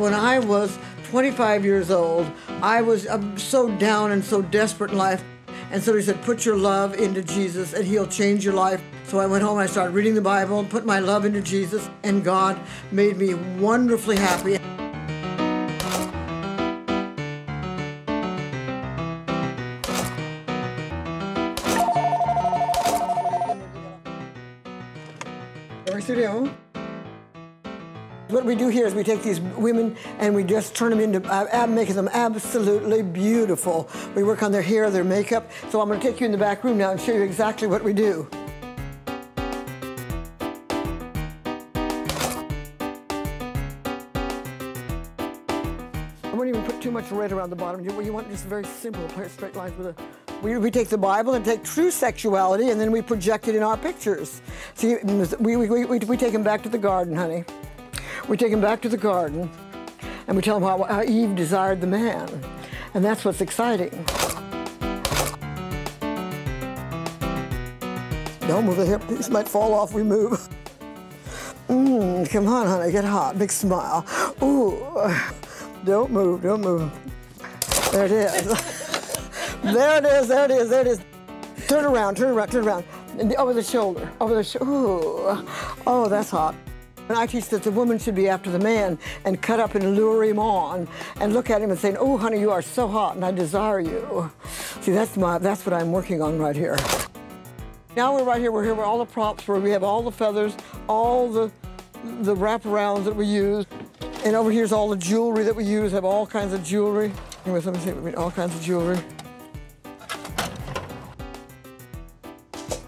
When I was 25 years old, I was so down and so desperate in life. And so he said, put your love into Jesus and he'll change your life. So I went home and I started reading the Bible and put my love into Jesus, and God made me wonderfully happy. Studio. What we do here is we take these women and we just turn them into, making them absolutely beautiful. We work on their hair, their makeup. So I'm going to take you in the back room now and show you exactly what we do. I won't even put too much red around the bottom. You want just very simple, straight lines with a... We take the Bible and take true sexuality and then we project it in our pictures. See, we take them back to the garden, honey. We take them back to the garden and we tell them how Eve desired the man. And that's what's exciting. Don't move the hip, these might fall off, we move. Come on, honey, get hot, big smile. Ooh, don't move, don't move. There it is. There it is, there it is, there it is. Turn around, turn around, turn around. Over the shoulder, over the shoulder. Ooh. Oh, that's hot. And I teach that the woman should be after the man and cut up and lure him on and look at him and say, oh, honey, you are so hot and I desire you. See, that's what I'm working on right here. Now we're right here, we're here with all the props where we have all the feathers, all the wraparounds that we use. And over here's all the jewelry that we use, have all kinds of jewelry. Anyways, let me see, all kinds of jewelry.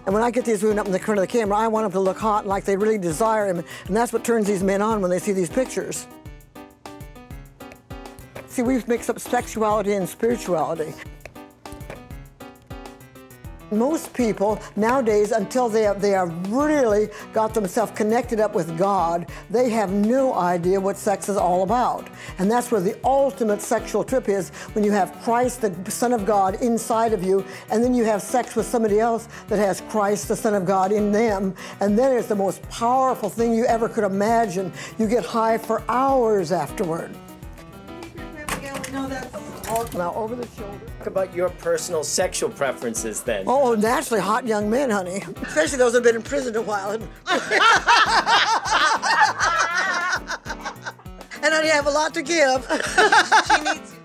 And when I get these women up in the front of the camera, I want them to look hot and like they really desire him. And that's what turns these men on when they see these pictures. See, we mix up sexuality and spirituality. Most people nowadays, until they have really got themselves connected up with God, they have no idea what sex is all about. And that's where the ultimate sexual trip is, when you have Christ, the Son of God, inside of you, and then you have sex with somebody else that has Christ, the Son of God, in them. And then it's the most powerful thing you ever could imagine. You get high for hours afterward. Now over the shoulder. Talk about your personal sexual preferences then. Oh, naturally hot young men, honey. Especially those that have been in prison a while. And honey, I have a lot to give. She needs you.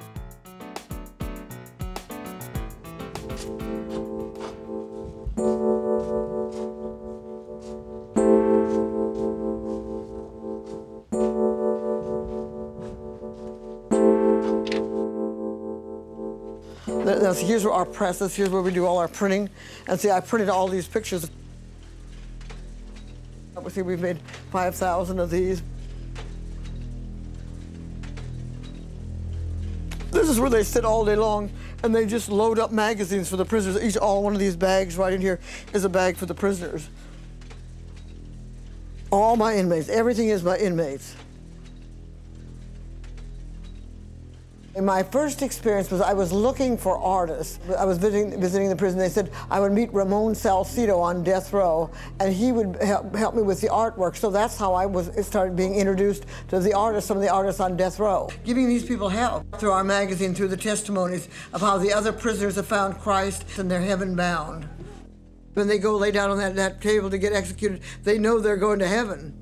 Now, see, here's where our press is. Here's where we do all our printing. And see, I printed all these pictures. See, we've made 5,000 of these. This is where they sit all day long, and they just load up magazines for the prisoners. All one of these bags right in here is a bag for the prisoners. All my inmates. Everything is my inmates. And my first experience was I was looking for artists. I was visiting the prison. They said I would meet Ramon Salcedo on death row, and he would help me with the artwork. So that's how I started being introduced to the artists, some of the artists on death row. Giving these people help through our magazine, through the testimonies of how the other prisoners have found Christ and they're heaven bound. When they go lay down on that table to get executed, they know they're going to heaven.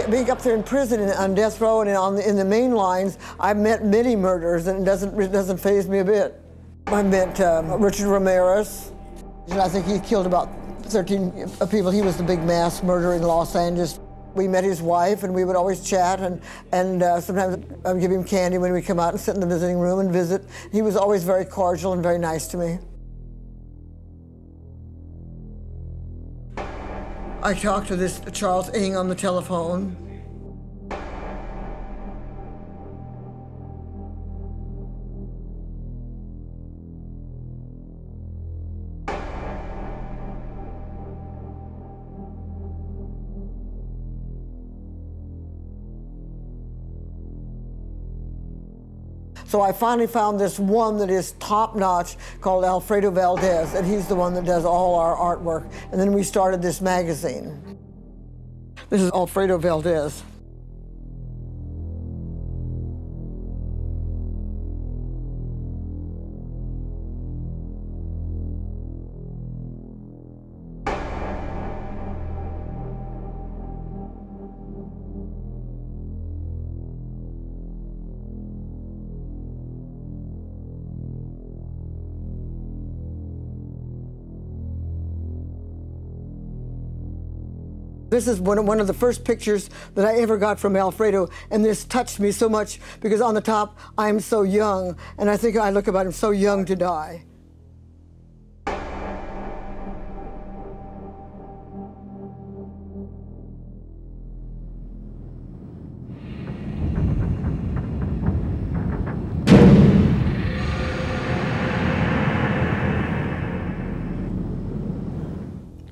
Being up there in prison on death row and in the main lines, I've met many murderers, and it doesn't faze me a bit. I met Richard Ramirez. I think he killed about 13 people. He was the big mass murderer in Los Angeles. We met his wife, and we would always chat, and sometimes I would give him candy when we come out and sit in the visiting room and visit. He was always very cordial and very nice to me. I talked to this Charles Ng on the telephone. So I finally found this one that is top-notch called Alfredo Valdez, and he's the one that does all our artwork. And then we started this magazine. This is Alfredo Valdez. This is one of the first pictures that I ever got from Alfredo, and this touched me so much because on the top, I'm so young, and I think I look about him so young to die.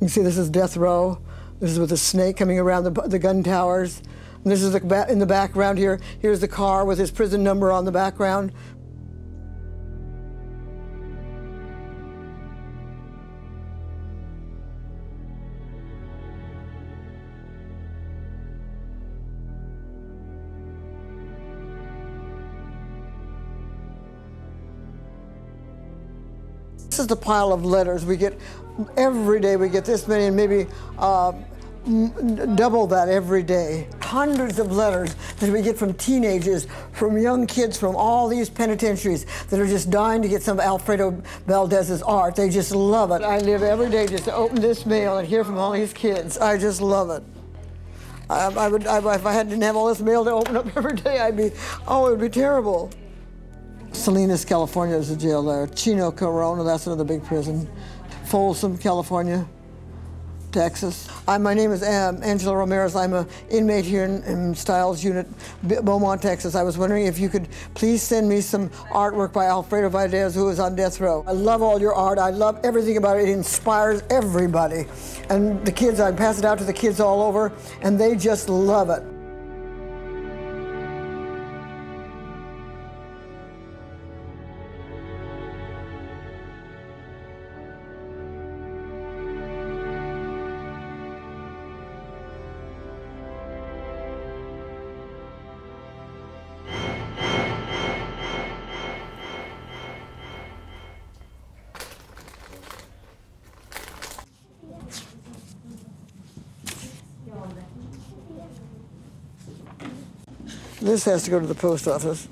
You see, this is death row. This is with the snake coming around the gun towers. And this is in the background here. Here's the car with his prison number on the background. This is the pile of letters we get. Every day we get this many, and maybe double that every day. Hundreds of letters that we get from teenagers, from young kids, from all these penitentiaries that are just dying to get some of Alfredo Valdez's art. They just love it. I live every day just to open this mail and hear from all these kids. I just love it. If I didn't have all this mail to open up every day, it would be terrible. Salinas, California is a jail there. Chino, Corona, that's another big prison. Folsom, California, Texas. My name is Angela Ramirez. I'm an inmate here in Stiles Unit, Beaumont, Texas. I was wondering if you could please send me some artwork by Alfredo Valdez, who is on death row. I love all your art. I love everything about it. It inspires everybody. And the kids, I pass it out to the kids all over, and they just love it. This has to go to the post office.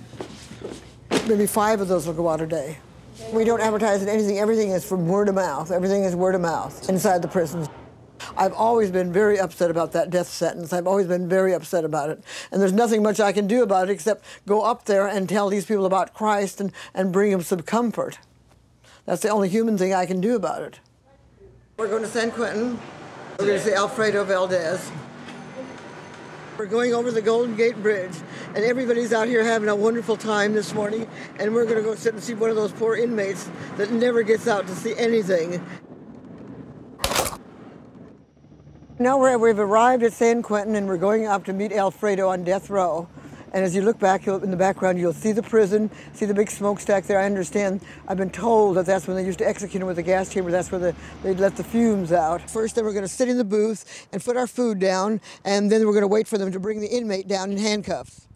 Maybe 5 of those will go out a day. We don't advertise it, anything. Everything is from word of mouth. Everything is word of mouth inside the prisons. I've always been very upset about that death sentence. I've always been very upset about it. And there's nothing much I can do about it except go up there and tell these people about Christ and bring them some comfort. That's the only human thing I can do about it. We're going to San Quentin. We're going to see Alfredo Valdez. We're going over the Golden Gate Bridge, and everybody's out here having a wonderful time this morning, and we're going to go sit and see one of those poor inmates that never gets out to see anything. Now we've arrived at San Quentin, and we're going up to meet Alfredo on death row. And as you look back in the background, you'll see the prison, see the big smokestack there. I understand, I've been told that that's when they used to execute him with a gas chamber. That's where they'd let the fumes out. First, then we're going to sit in the booth and put our food down, and then we're going to wait for them to bring the inmate down in handcuffs.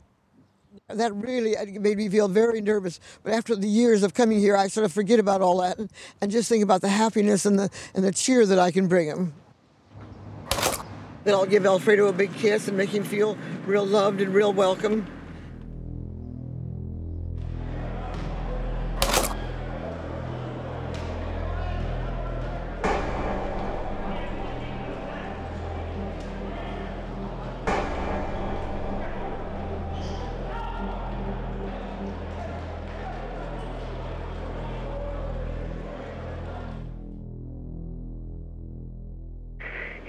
That really made me feel very nervous. But after the years of coming here, I sort of forget about all that and just think about the happiness and the cheer that I can bring him. Then I'll give Alfredo a big kiss and make him feel real loved and real welcome.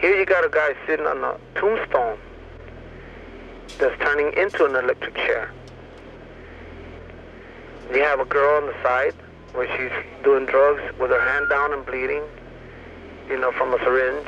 Here you got a guy sitting on a tombstone that's turning into an electric chair. You have a girl on the side where she's doing drugs with her hand down and bleeding, from a syringe.